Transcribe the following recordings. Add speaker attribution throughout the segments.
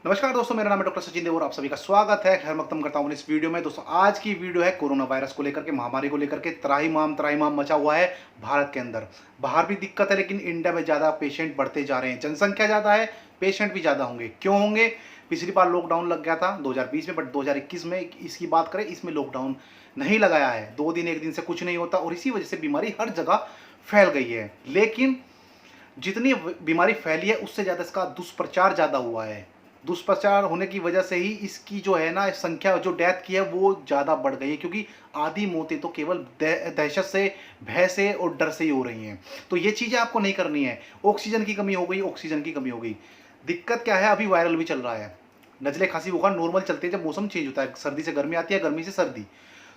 Speaker 1: नमस्कार दोस्तों, मेरा नाम है डॉक्टर सचिन देव और आप सभी का स्वागत है। खैर मकदम करता हूँ इस वीडियो में। दोस्तों आज की वीडियो है कोरोना वायरस को लेकर के, महामारी को लेकर के। त्राहिमाम मचा हुआ है भारत के अंदर। बाहर भी दिक्कत है, लेकिन इंडिया में ज़्यादा पेशेंट बढ़ते जा रहे हैं। जनसंख्या ज़्यादा है, पेशेंट भी ज़्यादा होंगे। क्यों होंगे? पिछली बार लॉकडाउन लग गया था 2020 में, बट 2021 में इसकी बात करें, इसमें लॉकडाउन नहीं लगाया है। 2 दिन 1 दिन से कुछ नहीं होता और इसी वजह से बीमारी हर जगह फैल गई है। लेकिन जितनी बीमारी फैली है उससे ज़्यादा इसका दुष्प्रचार ज़्यादा हुआ है। दुष्प्रचार होने की वजह से ही इसकी जो है ना संख्या, जो डेथ की है, वो ज़्यादा बढ़ गई है। क्योंकि आधी मौतें तो केवल दहशत से, भय से और डर से ही हो रही हैं। तो ये चीज़ें आपको नहीं करनी है। ऑक्सीजन की कमी हो गई, ऑक्सीजन की कमी हो गई। दिक्कत क्या है, अभी वायरल भी चल रहा है। नज़ले खांसी बुखार नॉर्मल चलते हैं जब मौसम चेंज होता है। सर्दी से गर्मी आती है, गर्मी से सर्दी।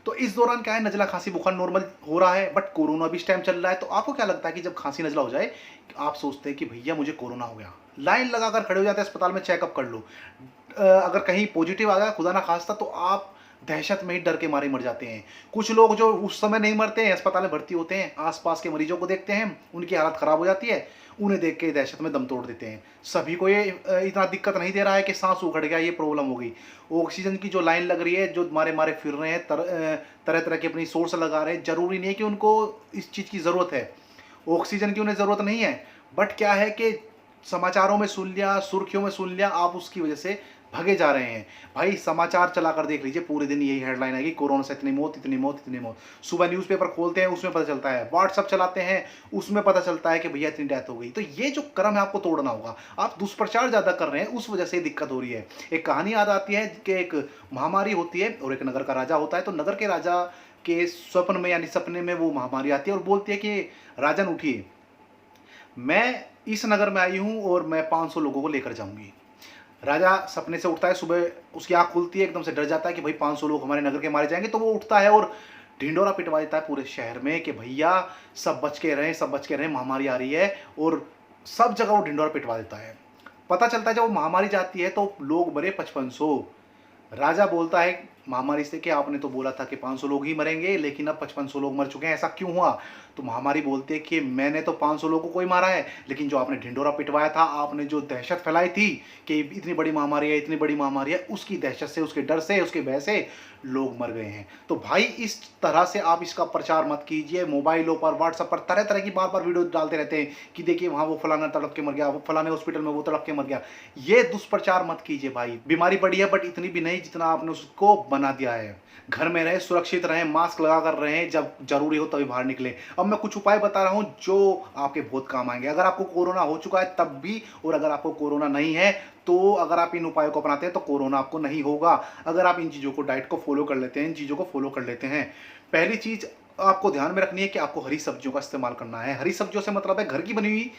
Speaker 1: तो इस दौरान क्या है, नज़ला खांसी बुखार नॉर्मल हो रहा है, बट कोरोना भी इस टाइम चल रहा है। तो आपको क्या लगता है कि जब खांसी नज़ला हो जाए, आप सोचते हैं कि भैया मुझे कोरोना हो गया, लाइन लगाकर खड़े हो जाते हैं अस्पताल में, चेकअप कर लो। अगर कहीं पॉजिटिव आ गया, खुदा ना खास्ता, तो आप दहशत में ही डर के मारे मर जाते हैं। कुछ लोग जो उस समय नहीं मरते हैं, अस्पताल में भर्ती होते हैं, आसपास के मरीजों को देखते हैं, उनकी हालत खराब हो जाती है, उन्हें देख के दहशत में दम तोड़ देते हैं। सभी को ये इतना दिक्कत नहीं दे रहा है कि सांस उखड़ गया, ये प्रॉब्लम हो गई। ऑक्सीजन की जो लाइन लग रही है, जो मारे मारे फिर रहे हैं, तरह तरह की अपनी सोर्स लगा रहे हैं। जरूरी नहीं है कि उनको इस चीज़ की ज़रूरत है, ऑक्सीजन की उन्हें ज़रूरत नहीं है। बट क्या है कि समाचारों में सुन लिया, सुर्खियों में सुन लिया, आप उसकी वजह से भगे जा रहे हैं। भाई समाचार चलाकर देख लीजिए, पूरे दिन यही हेडलाइन आएगी, कोरोना से इतनी मौत, इतनी मौत, इतनी मौत। सुबह न्यूज़पेपर खोलते हैं, उसमें पता चलता है। व्हाट्सअप चलाते हैं, उसमें पता चलता है कि भैया इतनी डेथ हो गई। तो ये जो क्रम है, आपको तोड़ना होगा। आप दुष्प्रचार ज़्यादा कर रहे हैं, उस वजह से दिक्कत हो रही है। एक कहानी याद आती है कि एक महामारी होती है और एक नगर का राजा होता है। तो नगर के राजा के स्वप्न में, यानी सपने में, वो महामारी आती है और बोलती है कि राजन उठिए, मैं इस नगर में आई हूँ और मैं 500 लोगों को लेकर जाऊंगी। राजा सपने से उठता है, सुबह उसकी आंख खुलती है, एकदम से डर जाता है कि भाई 500 लोग हमारे नगर के मारे जाएंगे। तो वो उठता है और ढिंडोरा पिटवा देता है पूरे शहर में कि भैया सब बच के रहें, सब बच के रहें, महामारी आ रही है। और सब जगह वो ढिंडोरा पिटवा देता है। पता चलता है जब वो महामारी जाती है तो लोग मरे 5500। राजा बोलता है महामारी से कि आपने तो बोला था कि 500 लोग ही मरेंगे, लेकिन अब 5500 लोग मर चुके हैं, ऐसा क्यों हुआ? तो महामारी बोलती है कि मैंने तो 500 लोगों को ही मारा है, लेकिन जो आपने ढिंडोरा पिटवाया था, आपने जो दहशत फैलाई थी कि इतनी बड़ी महामारी है, इतनी बड़ी महामारी है, उसकी दहशत से, उसके डर से, उसके भय से लोग मर गए हैं। तो भाई इस तरह से आप इसका प्रचार मत कीजिए। मोबाइलों पर, व्हाट्सएप पर तरह तरह की बार बार वीडियो डालते रहते हैं कि देखिए वहाँ वो फलाना तड़प के मर गया, वो फलाने हॉस्पिटल में वो तड़प के मर गया। ये दुष्प्रचार मत कीजिए भाई। बीमारी बढ़ी है, बट इतनी भी नहीं जितना आपने उसको बना दिया है। घर में रहें, सुरक्षित रहें, मास्क लगा कर रहें, जब जरूरी हो तभी बाहर निकलें। अब मैं कुछ उपाय बता रहा हूं जो आपके बहुत काम आएंगे। अगर आपको कोरोना हो चुका है तब भी, और अगर आपको कोरोना नहीं है तो अगर आप इन उपायों को अपनाते हैं तो कोरोना आपको नहीं होगा। अगर आप इन चीज़ों को, डाइट को फॉलो कर लेते हैं, इन चीज़ों को फॉलो कर लेते हैं। पहली चीज़ आपको ध्यान में रखनी है कि आपको हरी सब्जियों का इस्तेमाल करना है। हरी सब्जियों से मतलब है घर की बनी हुई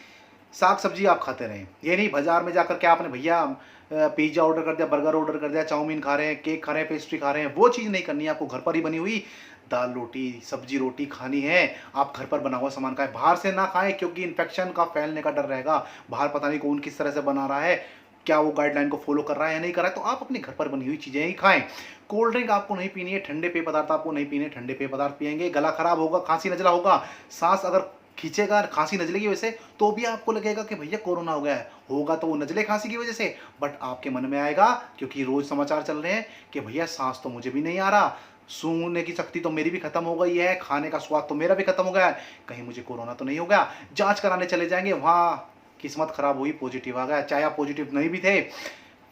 Speaker 1: साग सब्जी आप खाते रहें। ये नहीं बाजार में जाकर के आपने भैया पिज्जा ऑर्डर कर दिया, बर्गर ऑर्डर कर दिया, चाउमीन खा रहे हैं, केक खा रहे हैं, पेस्ट्री खा रहे हैं। वो चीज़ नहीं करनी है। आपको घर पर ही बनी हुई दाल रोटी, सब्जी रोटी खानी है। आप घर पर बना हुआ सामान खाएं, बाहर से ना खाएं, क्योंकि इन्फेक्शन का फैलने का डर रहेगा। बाहर पता नहीं कौन किस तरह से बना रहा है, क्या वो गाइडलाइन को फॉलो कर रहा है या नहीं कर रहा है। तो आप अपने घर पर बनी हुई चीज़ें ही खाएं। कोल्ड ड्रिंक आपको नहीं पीनी है, ठंडे पेय पदार्थ आपको नहीं पीने। ठंडे पेय पदार्थ पिएंगे गला खराब होगा, खांसी नजला होगा, सांस अगर खींचेगा, खांसी नजलेगी वैसे, तो भी आपको लगेगा कि भैया कोरोना हो गया है। होगा तो वो नजले खांसी की वजह से, बट आपके मन में आएगा, क्योंकि रोज समाचार चल रहे हैं कि भैया सांस तो मुझे भी नहीं आ रहा, सूंघने की शक्ति तो मेरी भी खत्म हो गई है, खाने का स्वाद तो मेरा भी खत्म हो गया है, कहीं मुझे कोरोना तो नहीं हो गया। जांच कराने चले जाएंगे, वहाँ किस्मत खराब हुई, पॉजिटिव आ गया। चाहे आप पॉजिटिव नहीं भी थे,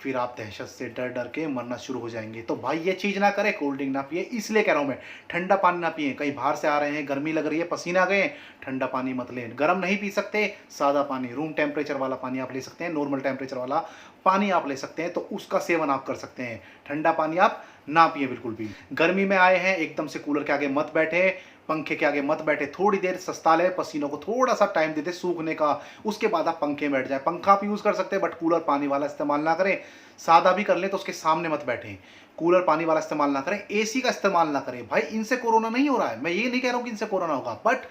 Speaker 1: फिर आप दहशत से डर डर के मरना शुरू हो जाएंगे। तो भाई ये चीज़ ना करें, कोल्ड ड्रिंक ना पिए। इसलिए कह रहा हूँ मैं, ठंडा पानी ना पिए। कहीं बाहर से आ रहे हैं, गर्मी लग रही है, पसीना आ गए, ठंडा पानी मत लें। गर्म नहीं पी सकते, सादा पानी, रूम टेम्परेचर वाला पानी आप ले सकते हैं, नॉर्मल टेम्परेचर वाला पानी आप ले सकते हैं, तो उसका सेवन आप कर सकते हैं। ठंडा पानी आप ना पिए बिल्कुल भी। गर्मी में आए हैं, एकदम से कूलर के आगे मत बैठे, पंखे के आगे मत बैठे, थोड़ी देर सस्ता ले, पसीनों को थोड़ा सा टाइम दे दे सूखने का, उसके बाद आप पंखे में बैठ जाए। पंखा आप यूज़ कर सकते हैं, बट कूलर पानी वाला इस्तेमाल ना करें। सादा भी कर लें तो उसके सामने मत बैठें। कूलर पानी वाला इस्तेमाल ना करें, एसी का इस्तेमाल ना करें। भाई इनसे कोरोना नहीं हो रहा है, मैं ये नहीं कह रहा हूँ कि इनसे कोरोना होगा, बट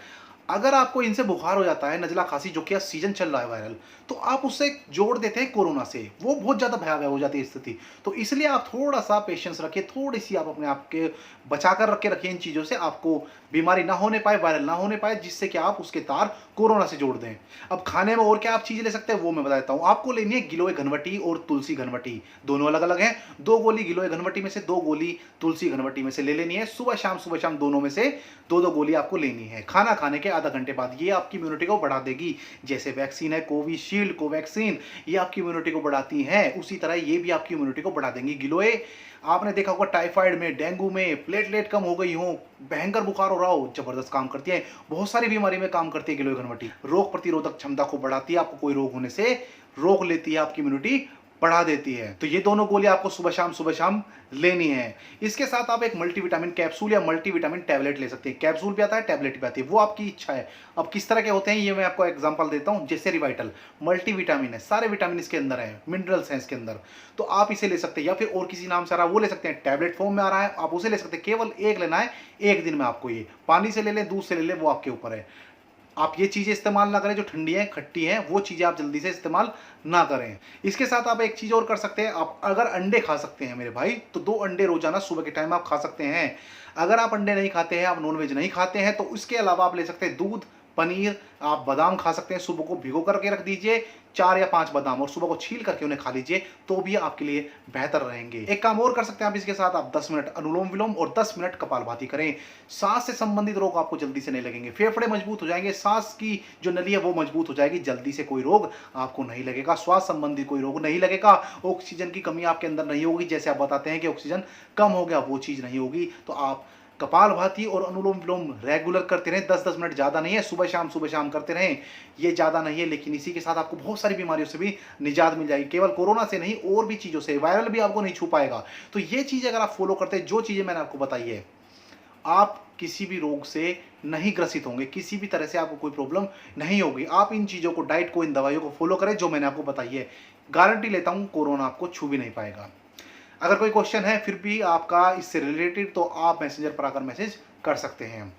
Speaker 1: अगर आपको इनसे बुखार हो जाता है, नज़ला खांसी, जो कि सीजन चल रहा है वायरल, तो आप उससे जोड़ देते हैं कोरोना से, वो बहुत ज़्यादा भयावह हो जाती है स्थिति। तो इसलिए आप थोड़ा-सा पेशेंस रखिए, थोड़ी-सी आप अपने आप के बचा कर रख के रखिए इन चीज़ों से, आपको बीमारी ना होने पाए, वायरल ना होने पाए, जिससे कि आप उसके तार कोरोना से जोड़ दें। अब खाने में और क्या आप चीज़ें ले सकते हैं, वो मैं बता देता हूँ। आपको लेनी है गिलोय घनवटी और तुलसी घनवटी, दोनों अलग-अलग हैं। 2 गोली गिलोय घनवटी में से, 2 गोली तुलसी घनवटी में से ले लेनी है। सुबह-शाम दोनों में से 2-2 गोली आपको लेनी है, खाना खाने के आधा घंटे बाद। ये आपकी इम्यूनिटी को बढ़ा देगी। जैसे वैक्सीन है कोविशील्ड, कोवैक्सीन, ये आपकी इम्यूनिटी को बढ़ाती हैं, उसी तरह ये भी आपकी इम्यूनिटी को बढ़ा देंगी। गिलोय, आपने देखा होगा टाइफाइड में, डेंगू में, प्लेटलेट कम हो गई हो, भयंकर बुखार हो रहा हो, जबरदस्त काम करती है। बहुत सारी बीमारी में काम करती है गिलोय घनवटी। रोग प्रतिरोधक क्षमता को बढ़ाती है, आपको कोई रोग होने से रोक लेती है, आपकी इम्यूनिटी बढ़ा देती है। तो ये दोनों गोली आपको सुबह शाम लेनी है। इसके साथ आप एक मल्टीविटामिन कैप्सूल या मल्टीविटामिन टैबलेट ले सकते हैं। कैप्सूल भी आता है, टैबलेट भी आती है, वो आपकी इच्छा है। अब किस तरह के होते हैं ये मैं आपको एग्जांपल देता हूं। जैसे रिवाइटल मल्टीविटामिन है, सारे विटामिन इसके अंदर है, मिनरल्स हैं इसके अंदर, तो आप इसे ले सकते हैं। या फिर और किसी नाम से आ रहा है वो ले सकते हैं, टैबलेट फॉर्म में आ रहा है, आप उसे ले सकते हैं। केवल एक लेना है, एक दिन में आपको। ये पानी से ले लें, दूध से ले लें, वो आपके ऊपर है। आप ये चीज़ें इस्तेमाल ना करें जो ठंडी हैं, खट्टी हैं, वो चीज़ें आप जल्दी से इस्तेमाल ना करें। इसके साथ आप एक चीज़ और कर सकते हैं, आप अगर अंडे खा सकते हैं मेरे भाई, तो 2 अंडे रोजाना सुबह के टाइम आप खा सकते हैं। अगर आप अंडे नहीं खाते हैं, आप नॉनवेज नहीं खाते हैं, तो उसके अलावा आप ले सकते हैं दूध, पनीर, आप बादाम खा सकते हैं। सुबह को भिगो करके रख दीजिए 4 या 5 बादाम, और सुबह को छील करके उन्हें खा लीजिए, तो भी आपके लिए बेहतर रहेंगे। एक काम और कर सकते हैं आप इसके साथ, आप 10 मिनट अनुलोम विलोम और 10 मिनट कपालभाति करें। सांस से संबंधित रोग आपको जल्दी से नहीं लगेंगे, फेफड़े मजबूत हो जाएंगे, सांस की जो नली है वो मजबूत हो जाएगी, जल्दी से कोई रोग आपको नहीं लगेगा, श्वास संबंधी कोई रोग नहीं लगेगा, ऑक्सीजन की कमी आपके अंदर नहीं होगी। जैसे आप बताते हैं कि ऑक्सीजन कम हो गया, वो चीज़ नहीं होगी। तो आप कपालभाति और अनुलोम विलोम रेगुलर करते रहें, 10-10 मिनट, ज़्यादा नहीं है, सुबह शाम करते रहें। ये ज़्यादा नहीं है, लेकिन इसी के साथ आपको बहुत सारी बीमारियों से भी निजात मिल जाएगी, केवल कोरोना से नहीं, और भी चीज़ों से। वायरल भी आपको नहीं छू पाएगा। तो ये चीज़ अगर आप फॉलो करते हैं, जो चीज़ें मैंने आपको बताई है, आप किसी भी रोग से नहीं ग्रसित होंगे, किसी भी तरह से आपको कोई प्रॉब्लम नहीं होगी। आप इन चीज़ों को, डाइट को, इन दवाइयों को फॉलो करें जो मैंने आपको बताई है। गारंटी लेता हूँ कोरोना आपको छू भी नहीं पाएगा। अगर कोई क्वेश्चन है फिर भी आपका इससे रिलेटेड, तो आप मैसेंजर पर आकर मैसेज कर सकते हैं।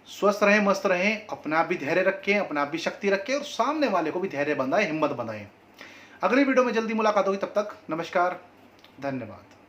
Speaker 1: स्वस्थ रहें, मस्त रहें, अपना आप भी धैर्य रखें, अपना आप भी शक्ति रखें, और सामने वाले को भी धैर्य बंधाएं, हिम्मत बंधाएं। अगली वीडियो में जल्दी मुलाकात होगी, तब तक नमस्कार, धन्यवाद।